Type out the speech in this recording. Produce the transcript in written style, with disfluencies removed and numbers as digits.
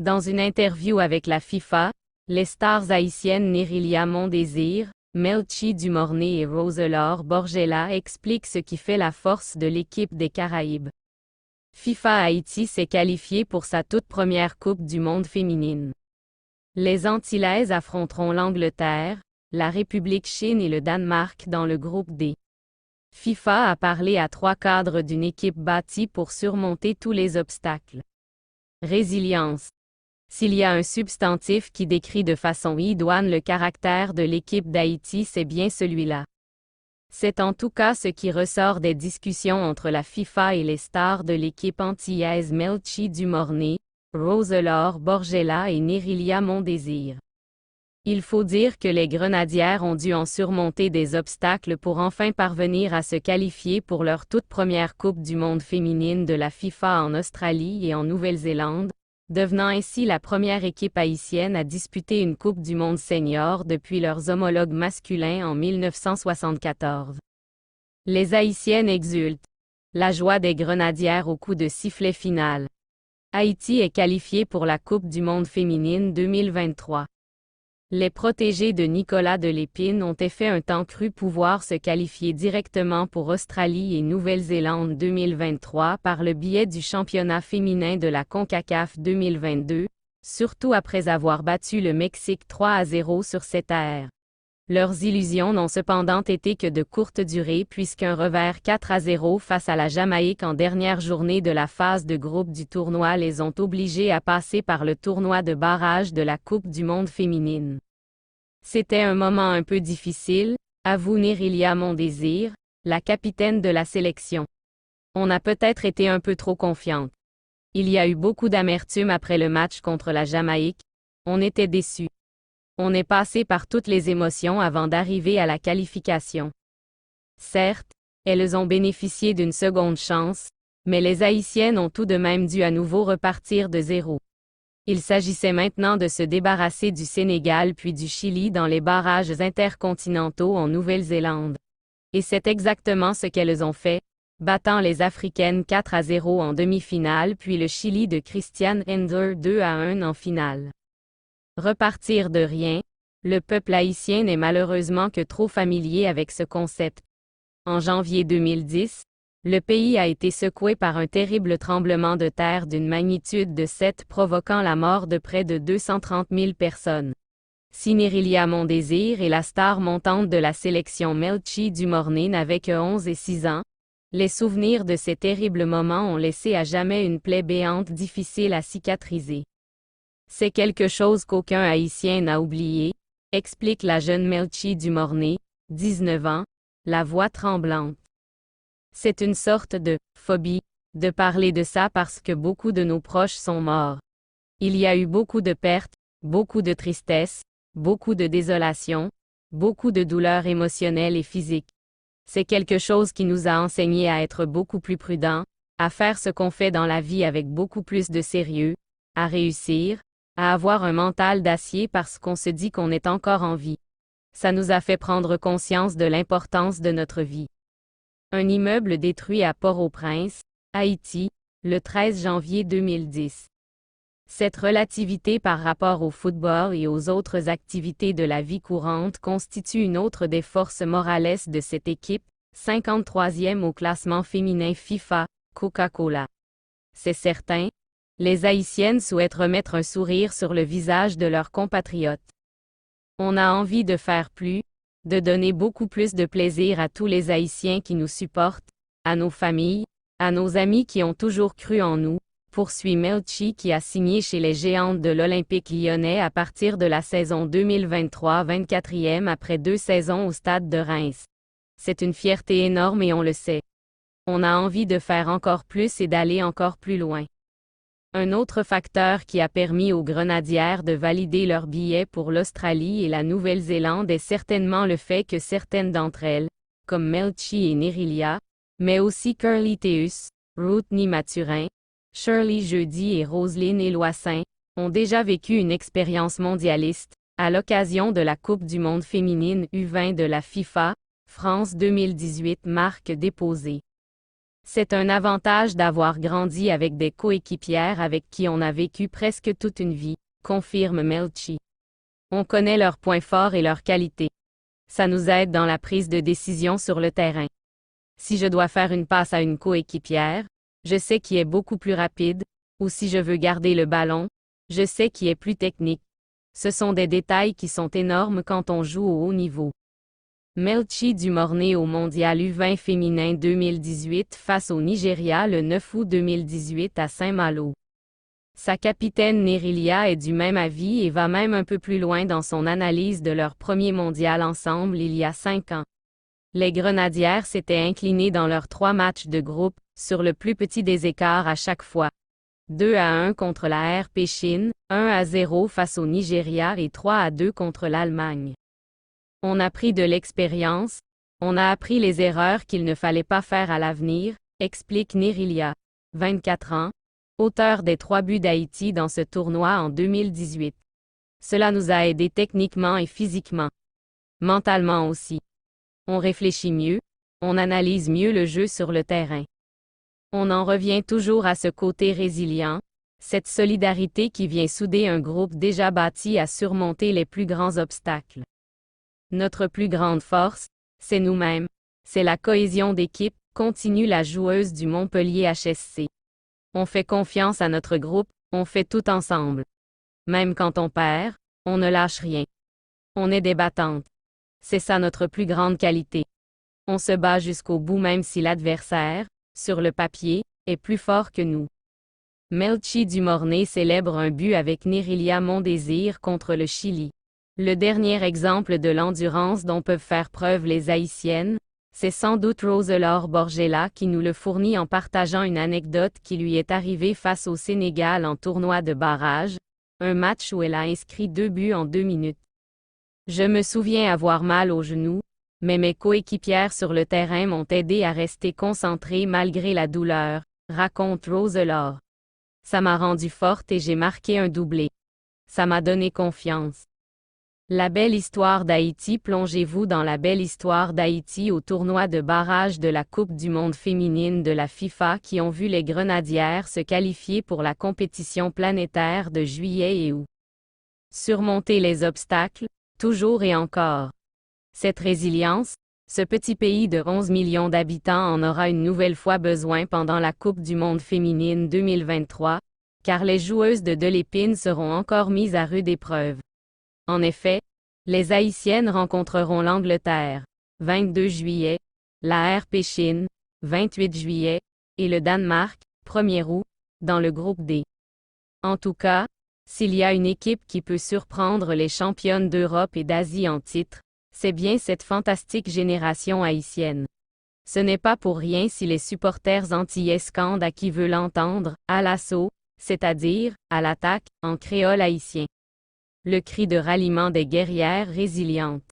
Dans une interview avec la FIFA, les stars haïtiennes Nérilia Mondésir, Melchi Dumorné et Roselore Borgella expliquent ce qui fait la force de l'équipe des Caraïbes. FIFA Haïti s'est qualifié pour sa toute première Coupe du monde féminine. Les Antillaises affronteront l'Angleterre, la République Chine et le Danemark dans le groupe D. FIFA a parlé à 3 cadres d'une équipe bâtie pour surmonter tous les obstacles. Résilience. S'il y a un substantif qui décrit de façon idoine le caractère de l'équipe d'Haïti, c'est bien celui-là. C'est en tout cas ce qui ressort des discussions entre la FIFA et les stars de l'équipe antillaise Melchi Dumorné, Roselore Borgella et Nérilia Mondésir. Il faut dire que les Grenadières ont dû en surmonter des obstacles pour enfin parvenir à se qualifier pour leur toute première Coupe du monde féminine de la FIFA en Australie et en Nouvelle-Zélande, devenant ainsi la première équipe haïtienne à disputer une Coupe du monde senior depuis leurs homologues masculins en 1974. Les Haïtiennes exultent. La joie des Grenadières au coup de sifflet final. Haïti est qualifié pour la Coupe du monde féminine 2023. Les protégés de Nicolas Delépine ont fait un temps cru pouvoir se qualifier directement pour Australie et Nouvelle-Zélande 2023 par le biais du championnat féminin de la CONCACAF 2022, surtout après avoir battu le Mexique 3-0 sur cette aire. Leurs illusions n'ont cependant été que de courte durée puisqu'un revers 4-0 face à la Jamaïque en dernière journée de la phase de groupe du tournoi les ont obligés à passer par le tournoi de barrage de la Coupe du monde féminine. C'était un moment un peu difficile, avoue Nérilia Mondésir, la capitaine de la sélection. On a peut-être été un peu trop confiante. Il y a eu beaucoup d'amertume après le match contre la Jamaïque, on était déçus. On est passé par toutes les émotions avant d'arriver à la qualification. Certes, elles ont bénéficié d'une seconde chance, mais les Haïtiennes ont tout de même dû à nouveau repartir de zéro. Il s'agissait maintenant de se débarrasser du Sénégal puis du Chili dans les barrages intercontinentaux en Nouvelle-Zélande. Et c'est exactement ce qu'elles ont fait, battant les Africaines 4-0 en demi-finale puis le Chili de Christiane Ender 2-1 en finale. Repartir de rien, le peuple haïtien n'est malheureusement que trop familier avec ce concept. En janvier 2010, le pays a été secoué par un terrible tremblement de terre d'une magnitude de 7 provoquant la mort de près de 230 000 personnes. Si Nérilia Mondésir et la star montante de la sélection Melchi Dumorné n'avaient que 11 et 6 ans, les souvenirs de ces terribles moments ont laissé à jamais une plaie béante difficile à cicatriser. C'est quelque chose qu'aucun Haïtien n'a oublié, explique la jeune Melchi Dumorné, 19 ans, la voix tremblante. C'est une sorte de phobie de parler de ça parce que beaucoup de nos proches sont morts. Il y a eu beaucoup de pertes, beaucoup de tristesse, beaucoup de désolation, beaucoup de douleurs émotionnelles et physiques. C'est quelque chose qui nous a enseigné à être beaucoup plus prudents, à faire ce qu'on fait dans la vie avec beaucoup plus de sérieux, à réussir, à avoir un mental d'acier parce qu'on se dit qu'on est encore en vie. Ça nous a fait prendre conscience de l'importance de notre vie. Un immeuble détruit à Port-au-Prince, Haïti, le 13 janvier 2010. Cette relativité par rapport au football et aux autres activités de la vie courante constitue une autre des forces morales de cette équipe, 53e au classement féminin FIFA, Coca-Cola. C'est certain, les Haïtiennes souhaitent remettre un sourire sur le visage de leurs compatriotes. On a envie de faire plus, de donner beaucoup plus de plaisir à tous les Haïtiens qui nous supportent, à nos familles, à nos amis qui ont toujours cru en nous, poursuit Melchi qui a signé chez les Géantes de l'Olympique lyonnais à partir de la saison 2023 24e après 2 saisons au stade de Reims. C'est une fierté énorme et on le sait. On a envie de faire encore plus et d'aller encore plus loin. Un autre facteur qui a permis aux Grenadières de valider leur billet pour l'Australie et la Nouvelle-Zélande est certainement le fait que certaines d'entre elles, comme Melchi et Nérilia, mais aussi Curly Théus, Ruthnie Mathurin, Shirley Jeudi et Roselyne Éloissin, ont déjà vécu une expérience mondialiste, à l'occasion de la Coupe du monde féminine U20 de la FIFA, France 2018 marque déposée. C'est un avantage d'avoir grandi avec des coéquipières avec qui on a vécu presque toute une vie, confirme Melchi. On connaît leurs points forts et leurs qualités. Ça nous aide dans la prise de décision sur le terrain. Si je dois faire une passe à une coéquipière, je sais qui est beaucoup plus rapide, ou si je veux garder le ballon, je sais qui est plus technique. Ce sont des détails qui sont énormes quand on joue au haut niveau. Melchi Dumornay au Mondial U20 féminin 2018 face au Nigeria le 9 août 2018 à Saint-Malo. Sa capitaine Nerilia est du même avis et va même un peu plus loin dans son analyse de leur premier mondial ensemble il y a 5 ans. Les Grenadières s'étaient inclinées dans leurs 3 matchs de groupe, sur le plus petit des écarts à chaque fois. 2-1 contre la RP Chine, 1-0 face au Nigeria et 3-2 contre l'Allemagne. On a pris de l'expérience, on a appris les erreurs qu'il ne fallait pas faire à l'avenir, explique Nerilia, 24 ans, auteur des 3 buts d'Haïti dans ce tournoi en 2018. Cela nous a aidés techniquement et physiquement. Mentalement aussi. On réfléchit mieux, on analyse mieux le jeu sur le terrain. On en revient toujours à ce côté résilient, cette solidarité qui vient souder un groupe déjà bâti à surmonter les plus grands obstacles. Notre plus grande force, c'est nous-mêmes, c'est la cohésion d'équipe, continue la joueuse du Montpellier HSC. On fait confiance à notre groupe, on fait tout ensemble. Même quand on perd, on ne lâche rien. On est des battantes. C'est ça notre plus grande qualité. On se bat jusqu'au bout même si l'adversaire, sur le papier, est plus fort que nous. Melchi Dumornay célèbre un but avec Nerilia Mondésir contre le Chili. Le dernier exemple de l'endurance dont peuvent faire preuve les Haïtiennes, c'est sans doute Roselore Borgella qui nous le fournit en partageant une anecdote qui lui est arrivée face au Sénégal en tournoi de barrage, un match où elle a inscrit 2 buts en 2 minutes. Je me souviens avoir mal au genou, mais mes coéquipières sur le terrain m'ont aidé à rester concentrée malgré la douleur, raconte Roselore. Ça m'a rendue forte et j'ai marqué un doublé. Ça m'a donné confiance. La belle histoire d'Haïti. Plongez-vous dans la belle histoire d'Haïti au tournoi de barrage de la Coupe du monde féminine de la FIFA qui ont vu les Grenadières se qualifier pour la compétition planétaire de juillet et août. Surmonter les obstacles, toujours et encore. Cette résilience, ce petit pays de 11 millions d'habitants en aura une nouvelle fois besoin pendant la Coupe du monde féminine 2023, car les joueuses de Delépine seront encore mises à rude épreuve. En effet, les Haïtiennes rencontreront l'Angleterre, 22 juillet, la RP Chine, 28 juillet, et le Danemark, 1er août, dans le groupe D. En tout cas, s'il y a une équipe qui peut surprendre les championnes d'Europe et d'Asie en titre, c'est bien cette fantastique génération haïtienne. Ce n'est pas pour rien si les supporters antillais scandent à qui veut l'entendre, à l'assaut, c'est-à-dire, à l'attaque, en créole haïtien. Le cri de ralliement des guerrières résilientes.